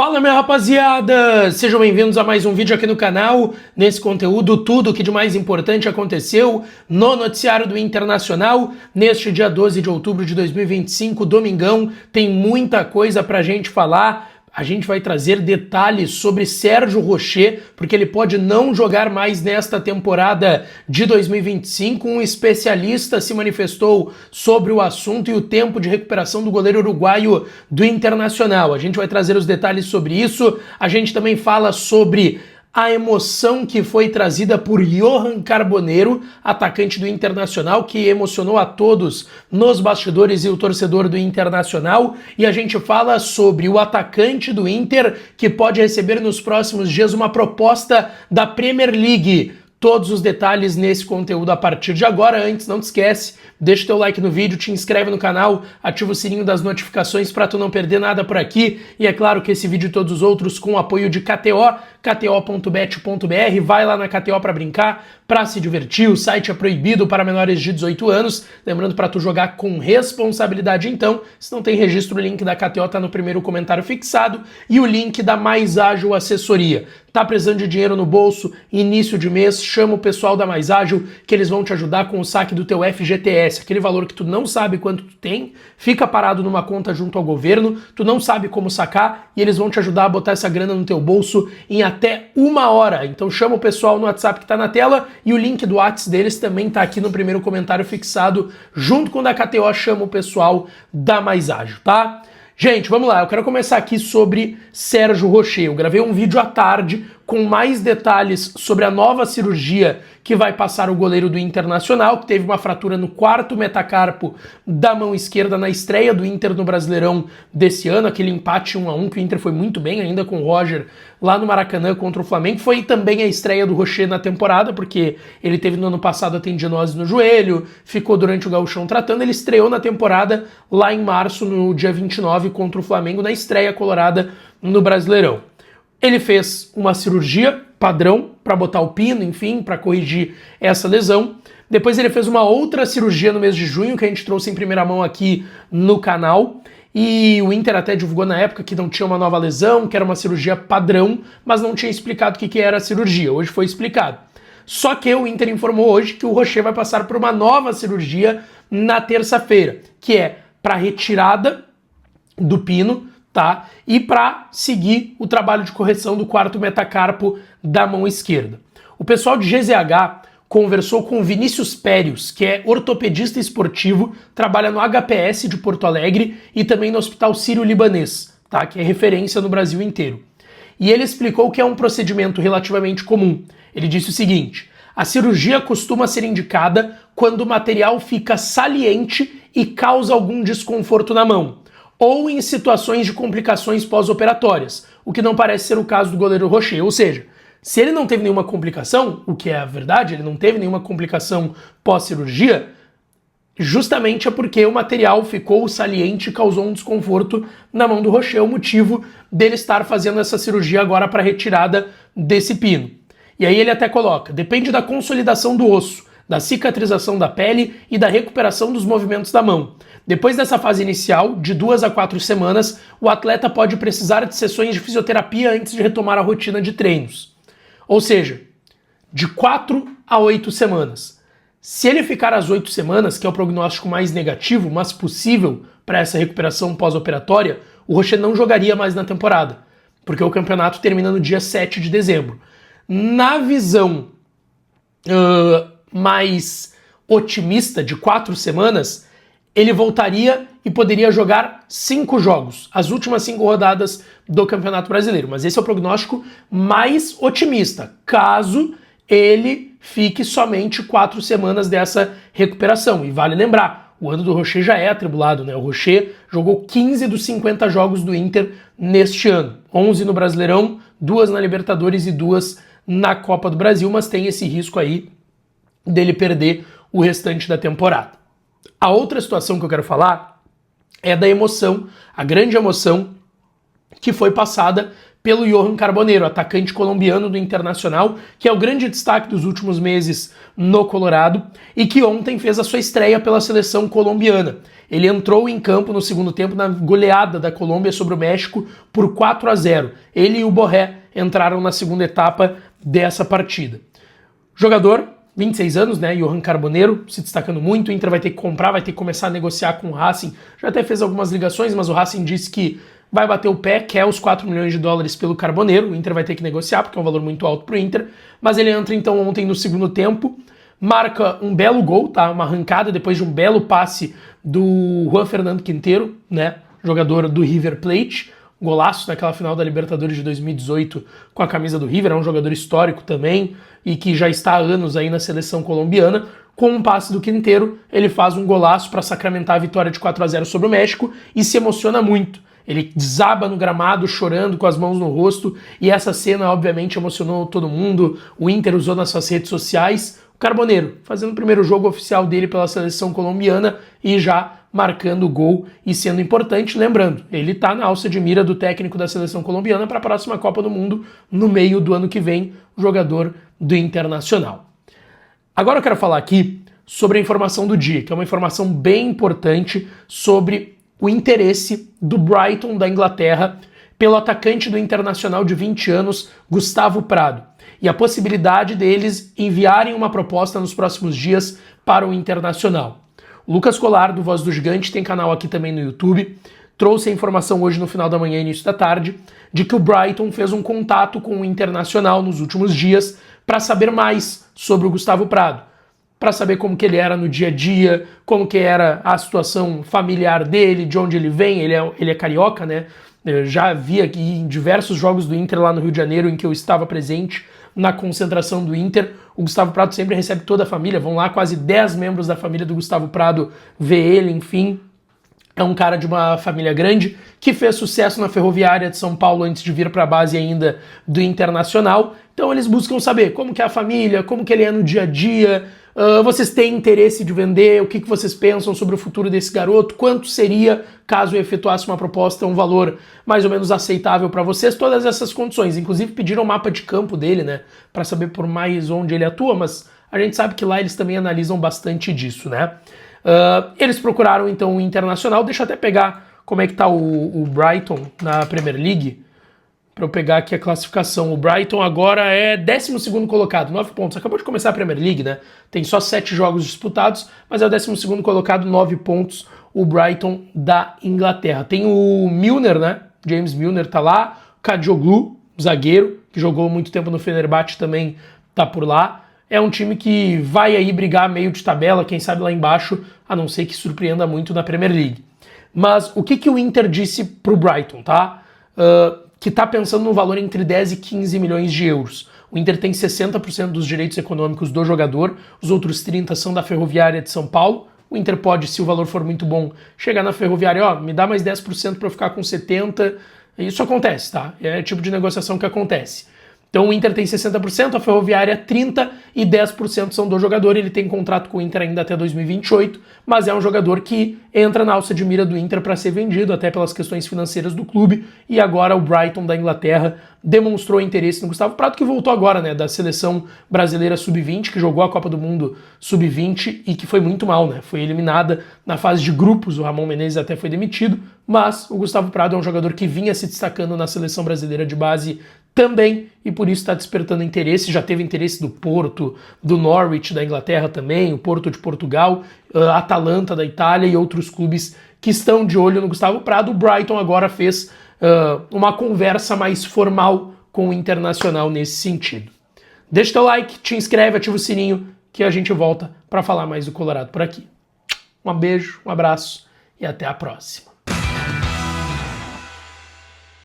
Fala, minha rapaziada! Sejam bem-vindos a mais um vídeo aqui no canal. Nesse conteúdo, tudo o que de mais importante aconteceu no noticiário do Internacional. Neste dia 12 de outubro de 2025, domingão, tem muita coisa pra gente falar. A gente vai trazer detalhes sobre Sérgio Rochet, porque ele pode não jogar mais nesta temporada de 2025. Um especialista se manifestou sobre o assunto e o tempo de recuperação do goleiro uruguaio do Internacional. A gente vai trazer os detalhes sobre isso. A gente também fala sobre a emoção que foi trazida por Johan Carboneiro, atacante do Internacional, que emocionou a todos nos bastidores e o torcedor do Internacional. E a gente fala sobre o atacante do Inter, que pode receber nos próximos dias uma proposta da Premier League. Todos os detalhes nesse conteúdo a partir de agora. Antes, não te esquece, deixa o teu like no vídeo, te inscreve no canal, ativa o sininho das notificações para tu não perder nada por aqui. E é claro que esse vídeo e todos os outros com o apoio de KTO, kto.bet.br. Vai lá na KTO para brincar, para se divertir. O site é proibido para menores de 18 anos. Lembrando para tu jogar com responsabilidade então. Se não tem registro, o link da KTO tá no primeiro comentário fixado e o link da Mais Ágil Assessoria. Tá precisando de dinheiro no bolso, início de mês, chama o pessoal da Mais Ágil que eles vão te ajudar com o saque do teu FGTS, aquele valor que tu não sabe quanto tu tem, fica parado numa conta junto ao governo, tu não sabe como sacar e eles vão te ajudar a botar essa grana no teu bolso em até 1 hora. Então chama o pessoal no WhatsApp que tá na tela e o link do WhatsApp deles também tá aqui no primeiro comentário fixado, junto com o da KTO, chama o pessoal da Mais Ágil, tá? Gente, vamos lá, eu quero começar aqui sobre Sérgio Rochet. Eu gravei um vídeo à tarde com mais detalhes sobre a nova cirurgia que vai passar o goleiro do Internacional, que teve uma fratura no 4º metacarpo da mão esquerda na estreia do Inter no Brasileirão desse ano, aquele empate 1-1 que o Inter foi muito bem ainda com o Roger lá no Maracanã contra o Flamengo. Foi também a estreia do Rochet na temporada, porque ele teve no ano passado a tendinose no joelho, ficou durante o Gauchão tratando, ele estreou na temporada lá em março, no dia 29, contra o Flamengo, na estreia colorada no Brasileirão. Ele fez uma cirurgia padrão para botar o pino, enfim, para corrigir essa lesão. Depois ele fez uma outra cirurgia no mês de junho, que a gente trouxe em primeira mão aqui no canal. E o Inter até divulgou na época que não tinha uma nova lesão, que era uma cirurgia padrão, mas não tinha explicado o que era a cirurgia. Hoje foi explicado. Só que o Inter informou hoje que o Rochet vai passar por uma nova cirurgia na terça-feira, que é para retirada do pino, tá? E para seguir o trabalho de correção do 4º metacarpo da mão esquerda. O pessoal de GZH conversou com o Vinícius Périos, que é ortopedista esportivo, trabalha no HPS de Porto Alegre e também no Hospital Sírio-Libanês, tá? Que é referência no Brasil inteiro. E ele explicou que é um procedimento relativamente comum. Ele disse o seguinte: a cirurgia costuma ser indicada quando o material fica saliente e causa algum desconforto na mão, ou em situações de complicações pós-operatórias, o que não parece ser o caso do goleiro Rochet. Ou seja, se ele não teve nenhuma complicação, o que é a verdade, ele não teve nenhuma complicação pós-cirurgia, justamente é porque o material ficou saliente e causou um desconforto na mão do Rochet, o motivo dele estar fazendo essa cirurgia agora para retirada desse pino. E aí ele até coloca: depende da consolidação do osso, da cicatrização da pele e da recuperação dos movimentos da mão. Depois dessa fase inicial, de 2 a 4 semanas, o atleta pode precisar de sessões de fisioterapia antes de retomar a rotina de treinos. Ou seja, de 4 a 8 semanas. Se ele ficar às 8 semanas, que é o prognóstico mais negativo, mas possível para essa recuperação pós-operatória, o Rochet não jogaria mais na temporada, porque o campeonato termina no dia 7 de dezembro. Na visão mais otimista, de 4 semanas, ele voltaria e poderia jogar 5 jogos, as últimas 5 rodadas do Campeonato Brasileiro. Mas esse é o prognóstico mais otimista, caso ele fique somente 4 semanas dessa recuperação. E vale lembrar, o ano do Rochet já é atribulado, né? O Rochet jogou 15 dos 50 jogos do Inter neste ano. 11 no Brasileirão, 2 na Libertadores e 2 na Copa do Brasil, mas tem esse risco aí dele perder o restante da temporada. A outra situação que eu quero falar é da emoção, a grande emoção que foi passada pelo Johan Carboneiro, atacante colombiano do Internacional, que é o grande destaque dos últimos meses no Colorado e que ontem fez a sua estreia pela seleção colombiana. Ele entrou em campo no segundo tempo na goleada da Colômbia sobre o México por 4-0. Ele e o Borré entraram na segunda etapa dessa partida. Jogador, 26 anos, né, Johan Carboneiro, se destacando muito. O Inter vai ter que comprar, vai ter que começar a negociar com o Racing. Já até fez algumas ligações, mas o Racing disse que vai bater o pé, quer os 4 milhões de dólares pelo Carboneiro. O Inter vai ter que negociar, porque é um valor muito alto pro Inter. Mas ele entra então ontem no segundo tempo, marca um belo gol, tá? Uma arrancada depois de um belo passe do Juan Fernando Quintero, né? Jogador do River Plate. Golaço naquela final da Libertadores de 2018 com a camisa do River, é um jogador histórico também e que já está há anos aí na seleção colombiana. Com um passe do Quintero, ele faz um golaço para sacramentar a vitória de 4-0 sobre o México e se emociona muito. Ele desaba no gramado, chorando, com as mãos no rosto, e essa cena obviamente emocionou todo mundo. O Inter usou nas suas redes sociais. O Carboneiro fazendo o primeiro jogo oficial dele pela seleção colombiana e já marcando o gol e sendo importante. Lembrando, ele está na alça de mira do técnico da seleção colombiana para a próxima Copa do Mundo no meio do ano que vem, jogador do Internacional. Agora eu quero falar aqui sobre a informação do dia, que é uma informação bem importante sobre o interesse do Brighton da Inglaterra pelo atacante do Internacional de 20 anos, Gustavo Prado, e a possibilidade deles enviarem uma proposta nos próximos dias para o Internacional. O Lucas Colar, do Voz do Gigante, tem canal aqui também no YouTube, trouxe a informação hoje no final da manhã e início da tarde, de que o Brighton fez um contato com o Internacional nos últimos dias para saber mais sobre o Gustavo Prado, para saber como que ele era no dia a dia, como que era a situação familiar dele, de onde ele vem. Ele é carioca, né? Eu já vi aqui em diversos jogos do Inter lá no Rio de Janeiro em que eu estava presente na concentração do Inter. O Gustavo Prado sempre recebe toda a família, vão lá quase 10 membros da família do Gustavo Prado ver ele, enfim. É um cara de uma família grande que fez sucesso na Ferroviária de São Paulo antes de vir para a base ainda do Internacional. Então eles buscam saber como que é a família, como que ele é no dia a dia. Vocês têm interesse de vender? O que vocês pensam sobre o futuro desse garoto? Quanto seria, caso eu efetuasse uma proposta, um valor mais ou menos aceitável para vocês? Todas essas condições. Inclusive pediram o mapa de campo dele, né? Para saber por mais onde ele atua, mas a gente sabe que lá eles também analisam bastante disso, né? Eles procuraram então o Internacional. Deixa eu até pegar como é que tá o Brighton na Premier League, para eu pegar aqui a classificação. O Brighton agora é 12º colocado, 9 pontos. Acabou de começar a Premier League, né? Tem só 7 jogos disputados, mas é o 12º colocado, 9 pontos, o Brighton da Inglaterra. Tem o Milner, né? James Milner tá lá. O Kadioglu, zagueiro, que jogou muito tempo no Fenerbahçe, também tá por lá. É um time que vai aí brigar meio de tabela, quem sabe lá embaixo, a não ser que surpreenda muito na Premier League. Mas o que o Inter disse pro Brighton, tá? Que está pensando no valor entre 10 e 15 milhões de euros. O Inter tem 60% dos direitos econômicos do jogador, os outros 30% são da Ferroviária de São Paulo. O Inter pode, se o valor for muito bom, chegar na Ferroviária, ó, me dá mais 10% para eu ficar com 70%. Isso acontece, tá? É o tipo de negociação que acontece. Então o Inter tem 60%, a Ferroviária 30% e 10% são do jogador. Ele tem contrato com o Inter ainda até 2028, mas é um jogador que entra na alça de mira do Inter para ser vendido, até pelas questões financeiras do clube. E agora o Brighton da Inglaterra demonstrou interesse no Gustavo Prado, que voltou agora, né, da seleção brasileira sub-20, que jogou a Copa do Mundo sub-20 e que foi muito mal, né? Foi eliminada na fase de grupos, o Ramon Menezes até foi demitido, mas o Gustavo Prado é um jogador que vinha se destacando na seleção brasileira de base também, e por isso está despertando interesse. Já teve interesse do Porto, do Norwich da Inglaterra também, o Porto de Portugal, a Atalanta da Itália e outros clubes que estão de olho no Gustavo Prado. O Brighton agora fez uma conversa mais formal com o Internacional nesse sentido. Deixa teu like, te inscreve, ativa o sininho, que a gente volta para falar mais do Colorado por aqui. Um beijo, um abraço e até a próxima.